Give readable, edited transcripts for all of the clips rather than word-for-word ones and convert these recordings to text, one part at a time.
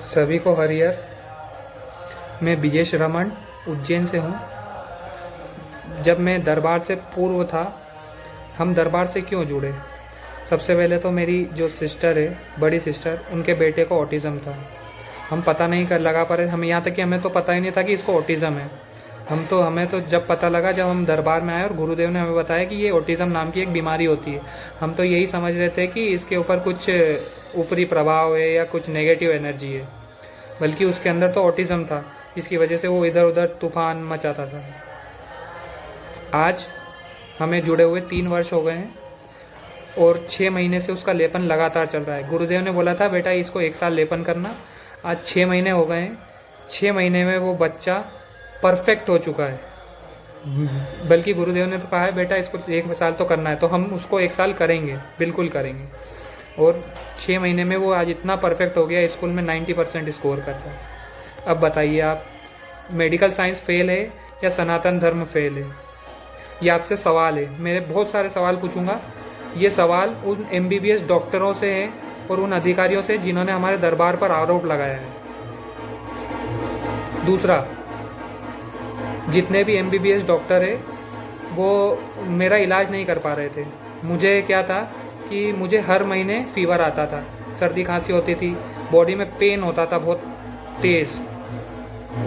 सभी को हरिहर। मैं विजेश रमन उज्जैन से हूँ। जब मैं दरबार से पूर्व था, हम दरबार से क्यों जुड़े? सबसे पहले तो मेरी जो सिस्टर है, बड़ी सिस्टर, उनके बेटे को ऑटिज़म था। हम पता नहीं कर लगा पा रहे, हम यहाँ तक कि हमें तो पता ही नहीं था कि इसको ऑटिज़म है। हमें तो जब पता लगा, जब हम दरबार में आए और गुरुदेव ने हमें बताया कि ये ऑटिज़म नाम की एक बीमारी होती है। हम तो यही समझ रहे थे कि इसके ऊपर कुछ ऊपरी प्रभाव है या कुछ नेगेटिव एनर्जी है, बल्कि उसके अंदर तो ऑटिज़म था, इसकी वजह से वो इधर उधर तूफान मचाता था। आज हमें जुड़े हुए 3 वर्ष हो गए हैं और 6 महीने से उसका लेपन लगातार चल रहा है। गुरुदेव ने बोला था बेटा इसको 1 साल लेपन करना, आज 6 महीने हो गए हैं। 6 महीने में वो बच्चा परफेक्ट हो चुका है। बल्कि गुरुदेव ने तो कहा है बेटा इसको 1 साल तो करना है, तो हम उसको 1 साल करेंगे, बिल्कुल करेंगे। और 6 महीने में वो आज इतना परफेक्ट हो गया, स्कूल में 90% स्कोर करता है। अब बताइए आप, मेडिकल साइंस फेल है या सनातन धर्म फेल है? ये आपसे सवाल है। मेरे बहुत सारे सवाल पूछूंगा। ये सवाल उन MBBS डॉक्टरों से है और उन अधिकारियों से जिन्होंने हमारे दरबार पर आरोप लगाया है। दूसरा, जितने भी MBBS डॉक्टर है वो मेरा इलाज नहीं कर पा रहे थे। मुझे क्या था कि मुझे हर महीने फीवर आता था, सर्दी खांसी होती थी, बॉडी में पेन होता था बहुत तेज़।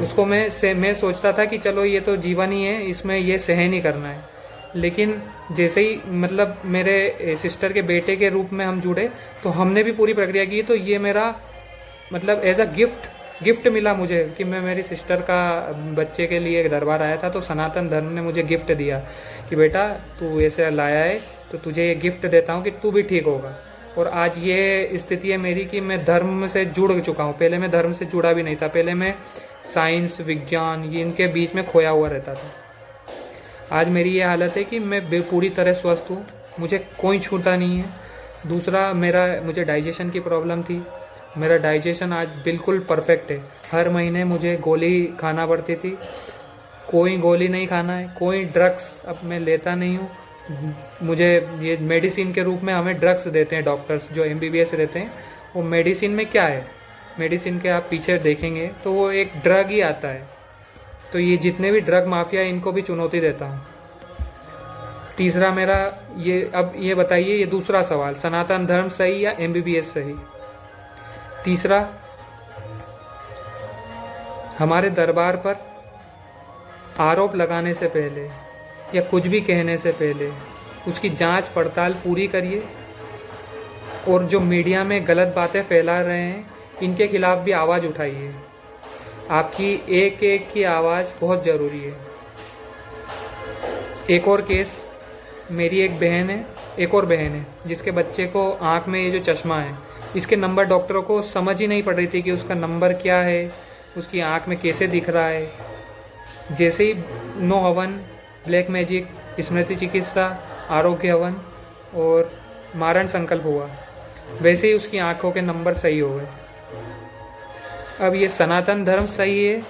उसको मैं सोचता था कि चलो ये तो जीवन ही है, इसमें ये सहन ही करना है। लेकिन जैसे ही मतलब मेरे सिस्टर के बेटे के रूप में हम जुड़े, तो हमने भी पूरी प्रक्रिया की। तो ये मेरा मतलब एज अ गिफ्ट मिला मुझे कि मैं मेरी सिस्टर का बच्चे के लिए एक दरबार आया था, तो सनातन धर्म ने मुझे गिफ्ट दिया कि बेटा तू ऐसे लाया है तो तुझे ये गिफ्ट देता हूँ कि तू भी ठीक होगा। और आज ये स्थिति है मेरी कि मैं धर्म से जुड़ चुका हूँ। पहले मैं धर्म से जुड़ा भी नहीं था, पहले मैं साइंस विज्ञान ये इनके बीच में खोया हुआ रहता था। आज मेरी ये हालत है कि मैं पूरी तरह स्वस्थ हूँ, मुझे कोई छूता नहीं है। दूसरा, मुझे डाइजेशन की प्रॉब्लम थी, मेरा डाइजेशन आज बिल्कुल परफेक्ट है। हर महीने मुझे गोली खाना पड़ती थी, कोई गोली नहीं खाना है, कोई ड्रग्स अब मैं लेता नहीं हूँ। मुझे ये मेडिसिन के रूप में हमें ड्रग्स देते हैं डॉक्टर्स जो MBBS रहते हैं। वो मेडिसिन में क्या है, मेडिसिन के आप पीछे देखेंगे तो वो एक ड्रग ही आता है। तो ये जितने भी ड्रग माफिया है इनको भी चुनौती देता हूँ। तीसरा मेरा ये, अब ये बताइए, ये दूसरा सवाल, सनातन धर्म सही या MBBS सही? तीसरा, हमारे दरबार पर आरोप लगाने से पहले या कुछ भी कहने से पहले उसकी जांच पड़ताल पूरी करिए। और जो मीडिया में गलत बातें फैला रहे हैं इनके खिलाफ भी आवाज़ उठाइए। आपकी एक एक की आवाज़ बहुत ज़रूरी है। एक और केस, मेरी एक और बहन है जिसके बच्चे को आँख में ये जो चश्मा है, इसके नंबर डॉक्टरों को समझ ही नहीं पड़ रही थी कि उसका नंबर क्या है, उसकी आँख में कैसे दिख रहा है। जैसे ही 9 हवन, ब्लैक मैजिक, स्मृति चिकित्सा, आरोग्य हवन और मारण संकल्प हुआ, वैसे ही उसकी आँखों के नंबर सही हो गए। अब ये सनातन धर्म सही है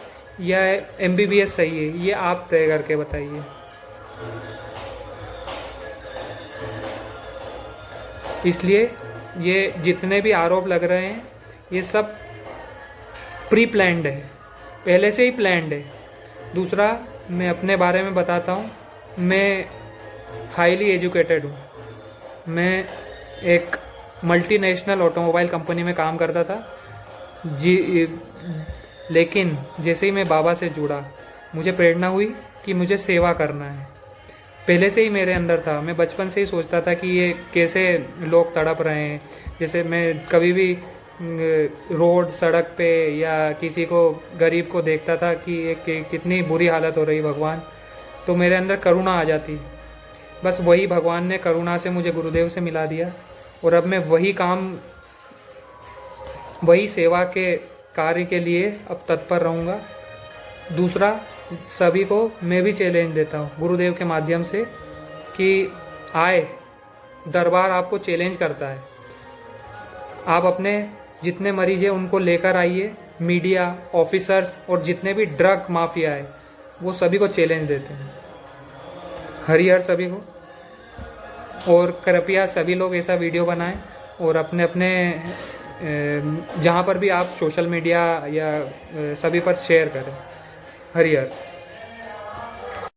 या MBBS सही है, ये आप तय करके बताइए। इसलिए ये जितने भी आरोप लग रहे हैं ये सब प्री प्लान्ड है, पहले से ही प्लान्ड है। दूसरा, मैं अपने बारे में बताता हूँ, मैं हाईली एजुकेटेड हूँ। मैं एक मल्टीनेशनल ऑटोमोबाइल कंपनी में काम करता था जी। लेकिन जैसे ही मैं बाबा से जुड़ा, मुझे प्रेरणा हुई कि मुझे सेवा करना है। पहले से ही मेरे अंदर था, मैं बचपन से ही सोचता था कि ये कैसे लोग तड़प रहे हैं। जैसे मैं कभी भी रोड सड़क पे या किसी को गरीब को देखता था कि ये कितनी बुरी हालत हो रही भगवान, तो मेरे अंदर करुणा आ जाती। बस वही भगवान ने करुणा से मुझे गुरुदेव से मिला दिया और अब मैं वही सेवा के कार्य के लिए अब तत्पर रहूँगा। दूसरा, सभी को मैं भी चैलेंज देता हूँ गुरुदेव के माध्यम से कि आए, दरबार आपको चैलेंज करता है। आप अपने जितने मरीज हैं उनको लेकर आइए। मीडिया, ऑफिसर्स और जितने भी ड्रग माफिया है वो सभी को चैलेंज देते हैं। हरिहर सभी को। और कृपया सभी लोग ऐसा वीडियो बनाएं और अपने अपने जहाँ पर भी आप सोशल मीडिया या सभी पर शेयर करें। हरिहर।